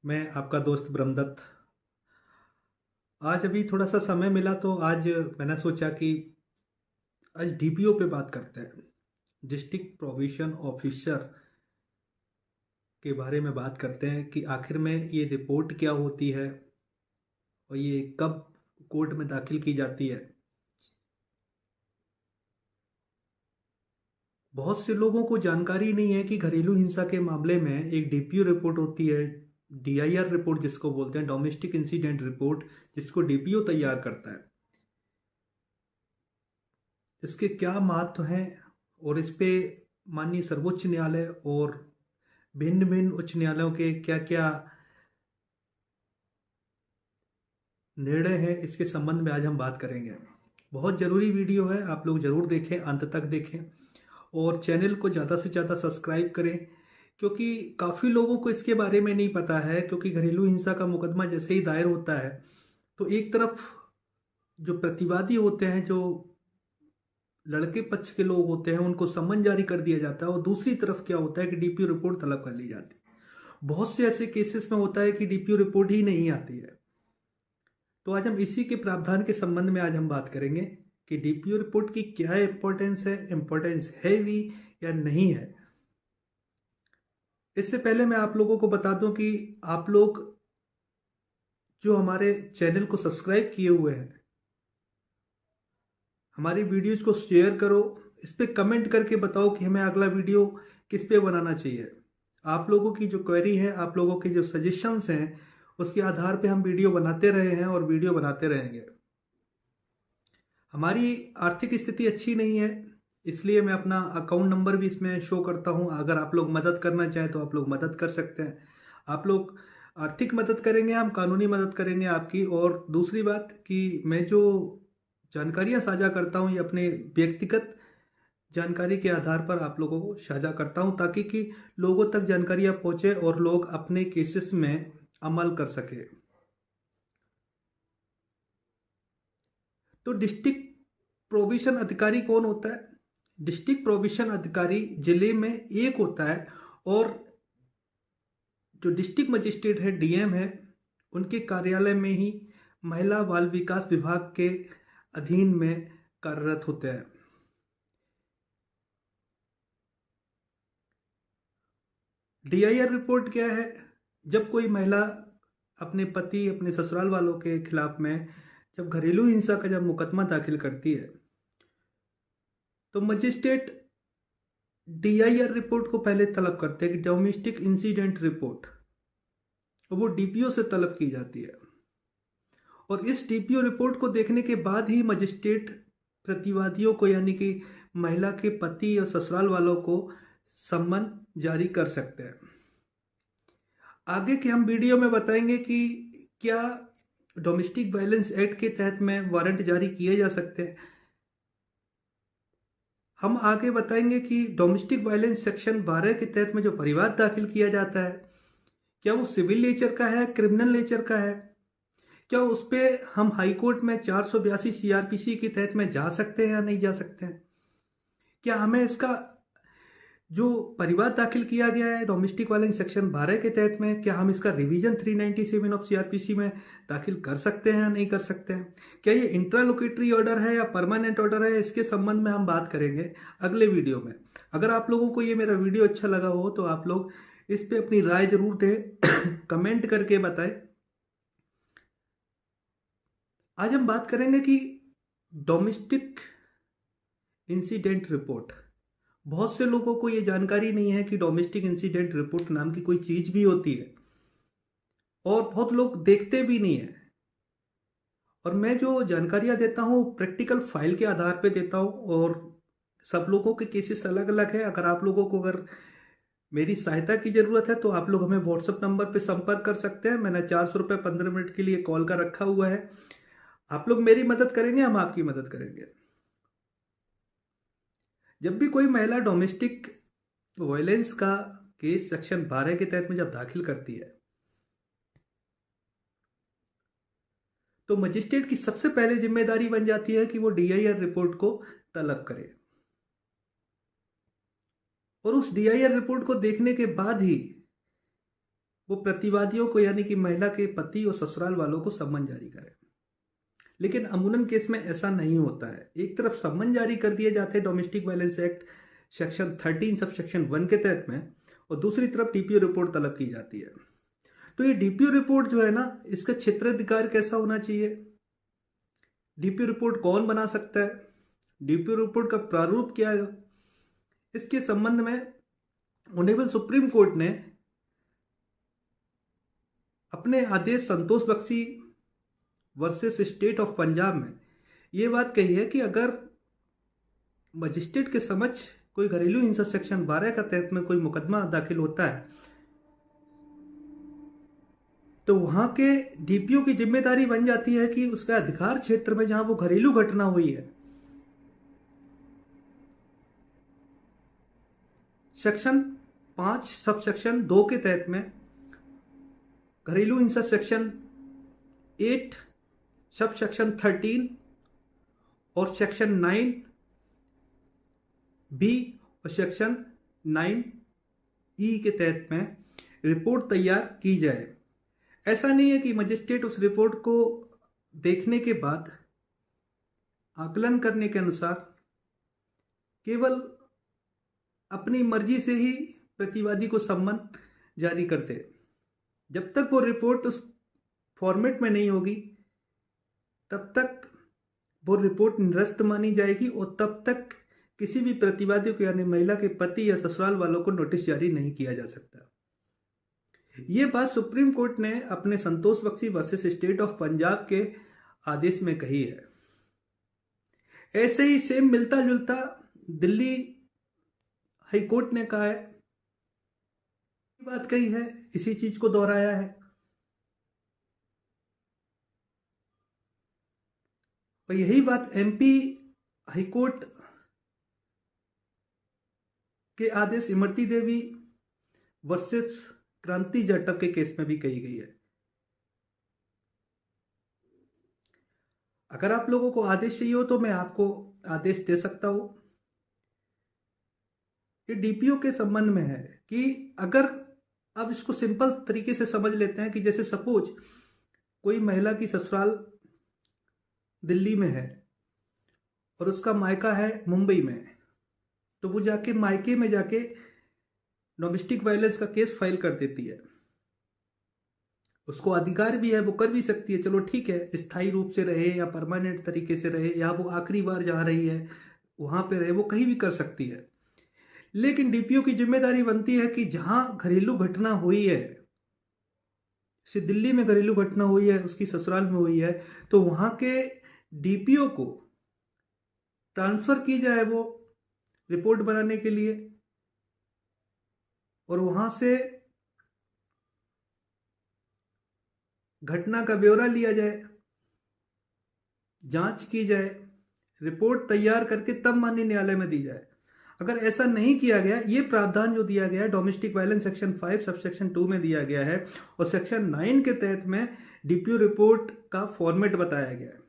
मैं आपका दोस्त ब्रह्मदत्त। आज अभी थोड़ा सा समय मिला तो आज मैंने सोचा कि आज डीपीओ पे बात करते हैं। डिस्ट्रिक्ट प्रोविशन ऑफिसर के बारे में बात करते हैं कि आखिर में ये रिपोर्ट क्या होती है और ये कब कोर्ट में दाखिल की जाती है। बहुत से लोगों को जानकारी नहीं है कि घरेलू हिंसा के मामले में एक डीपीओ रिपोर्ट होती है, डीआईआर रिपोर्ट जिसको बोलते हैं, डोमेस्टिक इंसिडेंट रिपोर्ट, जिसको डीपीओ तैयार करता है। इसके क्या महत्व हैं और इस पे माननीय सर्वोच्च न्यायालय और भिन्न भिन्न उच्च न्यायालयों के क्या क्या निर्णय हैं, इसके संबंध में आज हम बात करेंगे। बहुत ज़रूरी वीडियो है, आप लोग ज़रूर देखें, अंत तक देखें और चैनल को ज़्यादा से ज़्यादा सब्सक्राइब करें, क्योंकि काफ़ी लोगों को इसके बारे में नहीं पता है। क्योंकि घरेलू हिंसा का मुकदमा जैसे ही दायर होता है तो एक तरफ जो प्रतिवादी होते हैं, जो लड़के पक्ष के लोग होते हैं, उनको सम्मन जारी कर दिया जाता है और दूसरी तरफ क्या होता है कि डीपीओ रिपोर्ट तलब कर ली जाती है। बहुत से ऐसे केसेस में होता है कि डीपीओ रिपोर्ट ही नहीं आती है। तो आज हम इसी के प्रावधान के संबंध में आज हम बात करेंगे कि डीपीओ रिपोर्ट की क्या इंपॉर्टेंस है भी या नहीं है। इससे पहले मैं आप लोगों को बता दूं कि आप लोग जो हमारे चैनल को सब्सक्राइब किए हुए हैं, हमारी वीडियोज को शेयर करो, इस पे कमेंट करके बताओ कि हमें अगला वीडियो किस पे बनाना चाहिए। आप लोगों की जो क्वेरी है, आप लोगों के जो सजेशंस हैं, उसके आधार पे हम वीडियो बनाते रहे हैं और वीडियो बनाते रहेंगे। हमारी आर्थिक स्थिति अच्छी नहीं है, इसलिए मैं अपना अकाउंट नंबर भी इसमें शो करता हूं। अगर आप लोग मदद करना चाहें तो आप लोग मदद कर सकते हैं। आप लोग आर्थिक मदद करेंगे, हम कानूनी मदद करेंगे आपकी। और दूसरी बात कि मैं जो जानकारियां साझा करता हूं, ये अपने व्यक्तिगत जानकारी के आधार पर आप लोगों को साझा करता हूं, ताकि कि लोगों तक जानकारियां पहुंचे और लोग अपने केसेस में अमल कर सके। तो डिस्ट्रिक्ट प्रोविशन अधिकारी कौन होता है? डिस्ट्रिक्ट प्रोविशन अधिकारी जिले में एक होता है और जो डिस्ट्रिक्ट मजिस्ट्रेट है, डीएम है, उनके कार्यालय में ही महिला बाल विकास विभाग के अधीन में कार्यरत होते हैं। डीआईआर रिपोर्ट क्या है? जब कोई महिला अपने पति, अपने ससुराल वालों के खिलाफ में जब घरेलू हिंसा का जब मुकदमा दाखिल करती है तो मजिस्ट्रेट डीआईआर रिपोर्ट को पहले तलब करते हैं कि डोमेस्टिक इंसिडेंट रिपोर्ट, तो वो डीपीओ से तलब की जाती है। और इस डीपीओ रिपोर्ट को देखने के बाद ही मजिस्ट्रेट प्रतिवादियों को, यानी कि महिला के पति और ससुराल वालों को सम्मन जारी कर सकते हैं। आगे के हम वीडियो में बताएंगे कि क्या डोमेस्टिक वायलेंस एक्ट के तहत में वारंट जारी किए जा सकते हैं। हम आगे बताएंगे कि डोमेस्टिक वायलेंस सेक्शन 12 के तहत में जो परिवाद दाखिल किया जाता है, क्या वो सिविल नेचर का है, क्रिमिनल नेचर का है? क्या उस पे हम हाई कोर्ट में 482 सीआरपीसी के तहत में जा सकते हैं या नहीं जा सकते हैं? क्या हमें इसका जो परिवाद दाखिल किया गया है डोमेस्टिक वायलेंस सेक्शन 12 के तहत में, क्या हम इसका रिवीजन 397 ऑफ सीआरपीसी में दाखिल कर सकते हैं या नहीं कर सकते हैं? क्या ये इंट्रालोकेटरी ऑर्डर है या परमानेंट ऑर्डर है? इसके संबंध में हम बात करेंगे अगले वीडियो में। अगर आप लोगों को ये मेरा वीडियो अच्छा लगा हो तो आप लोग इस पे अपनी राय जरूर दें, कमेंट करके बताएं। आज हम बात करेंगे कि डोमेस्टिक इंसिडेंट रिपोर्ट। बहुत से लोगों को ये जानकारी नहीं है कि डोमेस्टिक इंसिडेंट रिपोर्ट नाम की कोई चीज भी होती है और बहुत लोग देखते भी नहीं है। और मैं जो जानकारियां देता हूँ प्रैक्टिकल फाइल के आधार पे देता हूँ और सब लोगों के केसेस अलग अलग हैं। अगर आप लोगों को अगर मेरी सहायता की जरूरत है तो आप लोग हमें व्हाट्सएप नंबर पे संपर्क कर सकते हैं। मैंने 400 रुपये 15 मिनट के लिए कॉल का रखा हुआ है। आप लोग मेरी मदद करेंगे, हम आपकी मदद करेंगे। जब भी कोई महिला डोमेस्टिक वायलेंस का केस सेक्शन 12 के तहत में जब दाखिल करती है तो मजिस्ट्रेट की सबसे पहले जिम्मेदारी बन जाती है कि वो डीआईआर रिपोर्ट को तलब करे। और उस डीआईआर रिपोर्ट को देखने के बाद ही वो प्रतिवादियों को यानी कि महिला के पति और ससुराल वालों को सम्मन जारी करे। लेकिन अमूमन केस में ऐसा नहीं होता है। एक तरफ सम्मन जारी कर दिए जाते हैं domestic violence act section 13 sub section 1 के तहत में, और दूसरी तरफ डीपीओ रिपोर्ट तलब की जाती है। तो ये डीपीओ रिपोर्ट जो है ना, इसका क्षेत्राधिकार कैसा होना चाहिए, डीपीओ रिपोर्ट कौन बना सकता है, डीपीओ रिपोर्ट का प्रारूप क्या है, इसके संबंध में ऑनरेबल सुप्रीम कोर्ट ने अपने आदेश Santosh Bakshi versus state of Punjab में ये बात कही है कि अगर मजिस्ट्रेट के समक्ष कोई घरेलू हिंसा सेक्शन 12 का तहत में कोई मुकदमा दाखिल होता है तो वहां के डीपीओ की जिम्मेदारी बन जाती है कि उसका अधिकार क्षेत्र में जहां वो घरेलू घटना हुई है, सेक्शन 5 सब सेक्शन 2 के तहत में घरेलू हिंसा सेक्शन 8 सब सेक्शन 13 और सेक्शन 9 बी और सेक्शन 9 ई के तहत में रिपोर्ट तैयार की जाए। ऐसा नहीं है कि मजिस्ट्रेट उस रिपोर्ट को देखने के बाद आकलन करने के अनुसार केवल अपनी मर्जी से ही प्रतिवादी को सम्मन जारी करते। जब तक वो रिपोर्ट उस फॉर्मेट में नहीं होगी तब तक वो रिपोर्ट निरस्त मानी जाएगी और तब तक किसी भी प्रतिवादी को यानी महिला के पति या ससुराल वालों को नोटिस जारी नहीं किया जा सकता। ये बात सुप्रीम कोर्ट ने अपने Santosh Bakshi versus state of Punjab के आदेश में कही है। ऐसे ही सेम मिलता जुलता दिल्ली हाई कोर्ट ने कहा है, बात कही है, इसी चीज को दोहराया है। और यही बात एमपी हाई कोर्ट के आदेश इमरती देवी वर्सेस क्रांति जाटव के केस में भी कही गई है। अगर आप लोगों को आदेश चाहिए हो तो मैं आपको आदेश दे सकता हूं। ये डीपीओ के संबंध में है कि अगर अब इसको सिंपल तरीके से समझ लेते हैं कि जैसे सपोज कोई महिला की ससुराल दिल्ली में है और उसका मायका है मुंबई में, तो वो जाके मायके में जाके डोमेस्टिक वायलेंस का केस फाइल कर देती है। उसको अधिकार भी है, वो कर भी सकती है, चलो ठीक है, स्थायी रूप से रहे या परमानेंट तरीके से रहे या वो आखिरी बार जहां रही है वहां पे रहे, वो कहीं भी कर सकती है। लेकिन डीपीओ की जिम्मेदारी बनती है कि जहां घरेलू घटना हुई है, जैसे दिल्ली में घरेलू घटना हुई है, उसकी ससुराल में हुई है, तो वहां के डीपीओ को ट्रांसफर की जाए वो रिपोर्ट बनाने के लिए और वहां से घटना का ब्यौरा लिया जाए, जांच की जाए, रिपोर्ट तैयार करके तब माननीय न्यायालय में दी जाए। अगर ऐसा नहीं किया गया, ये प्रावधान जो दिया गया है domestic violence section 5 sub section 2 में दिया गया है और सेक्शन 9 के तहत में डीपीओ रिपोर्ट का फॉर्मेट बताया गया है।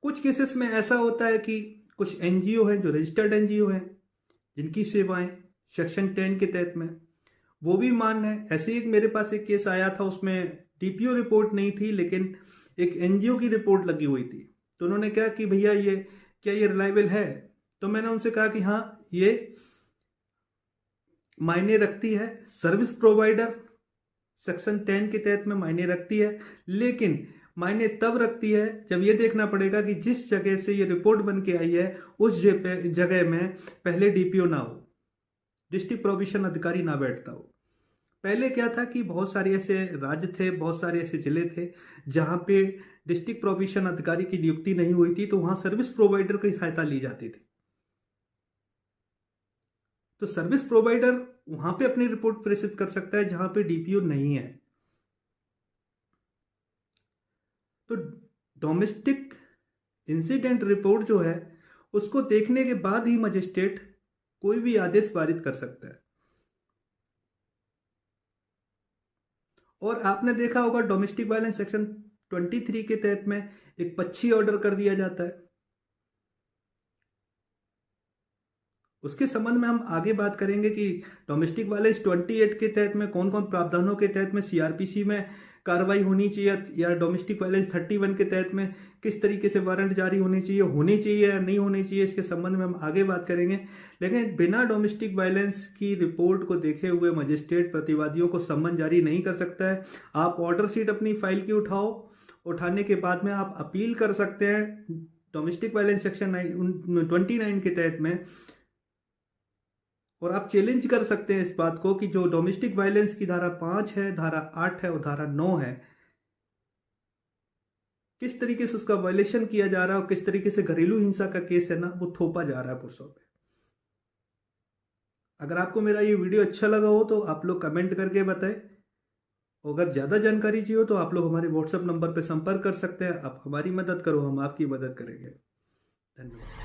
कुछ केसेस में ऐसा होता है कि कुछ एनजीओ हैं जो रजिस्टर्ड एनजीओ हैं जिनकी सेवाएं सेक्शन 10 के तहत में वो भी मान्य है। ऐसे ही एक मेरे पास एक केस आया था, उसमें डीपीओ रिपोर्ट नहीं थी लेकिन एक एनजीओ की रिपोर्ट लगी हुई थी। तो उन्होंने कहा कि भैया ये क्या ये रिलायबल है, तो मैंने उनसे कहा कि हाँ ये मायने रखती है, सर्विस प्रोवाइडर सेक्शन 10 के तहत में मायने रखती है, लेकिन मायने तब रखती है जब ये देखना पड़ेगा कि जिस जगह से ये रिपोर्ट बन के आई है उस जगह में पहले डीपीओ ना हो, डिस्ट्रिक्ट प्रोविशन अधिकारी ना बैठता हो। पहले क्या था कि बहुत सारे ऐसे राज्य थे, बहुत सारे ऐसे जिले थे जहां पे डिस्ट्रिक्ट प्रोविशन अधिकारी की नियुक्ति नहीं हुई थी, तो वहां सर्विस प्रोवाइडर की सहायता ली जाती थी। तो सर्विस प्रोवाइडर वहां पे अपनी रिपोर्ट प्रेषित कर सकता है जहां पे डीपीओ नहीं है। तो डोमेस्टिक इंसिडेंट रिपोर्ट जो है उसको देखने के बाद ही मजिस्ट्रेट कोई भी आदेश पारित कर सकता है। और आपने देखा होगा डोमेस्टिक वायलेंस सेक्शन 23 के तहत में एक पक्षी ऑर्डर कर दिया जाता है। उसके संबंध में हम आगे बात करेंगे कि डोमेस्टिक वायलेंस 28 के तहत में कौन कौन प्रावधानों के तहत में सीआरपीसी में कार्रवाई होनी चाहिए, या डोमेस्टिक वायलेंस 31 के तहत में किस तरीके से वारंट जारी होनी चाहिए या नहीं होनी चाहिए, इसके संबंध में हम आगे बात करेंगे। लेकिन बिना डोमेस्टिक वायलेंस की रिपोर्ट को देखे हुए मजिस्ट्रेट प्रतिवादियों को सम्मन जारी नहीं कर सकता है। आप ऑर्डर शीट अपनी फाइल की उठाने के बाद में आप अपील कर सकते हैं डोमेस्टिक वायलेंस सेक्शन 29 के तहत में, और आप चैलेंज कर सकते हैं इस बात को कि जो डोमेस्टिक वायलेंस की धारा 5 है, धारा 8 है और धारा 9 है, किस तरीके से उसका वायलेशन किया जा रहा है और किस तरीके से घरेलू हिंसा का केस है ना वो थोपा जा रहा है पुरुषों पे। अगर आपको मेरा ये वीडियो अच्छा लगा हो तो आप लोग कमेंट करके बताएं। अगर ज़्यादा जानकारी चाहिए हो तो आप लोग हमारे व्हाट्सएप नंबर पर संपर्क कर सकते हैं। आप हमारी मदद करो, हम आपकी मदद करेंगे। धन्यवाद।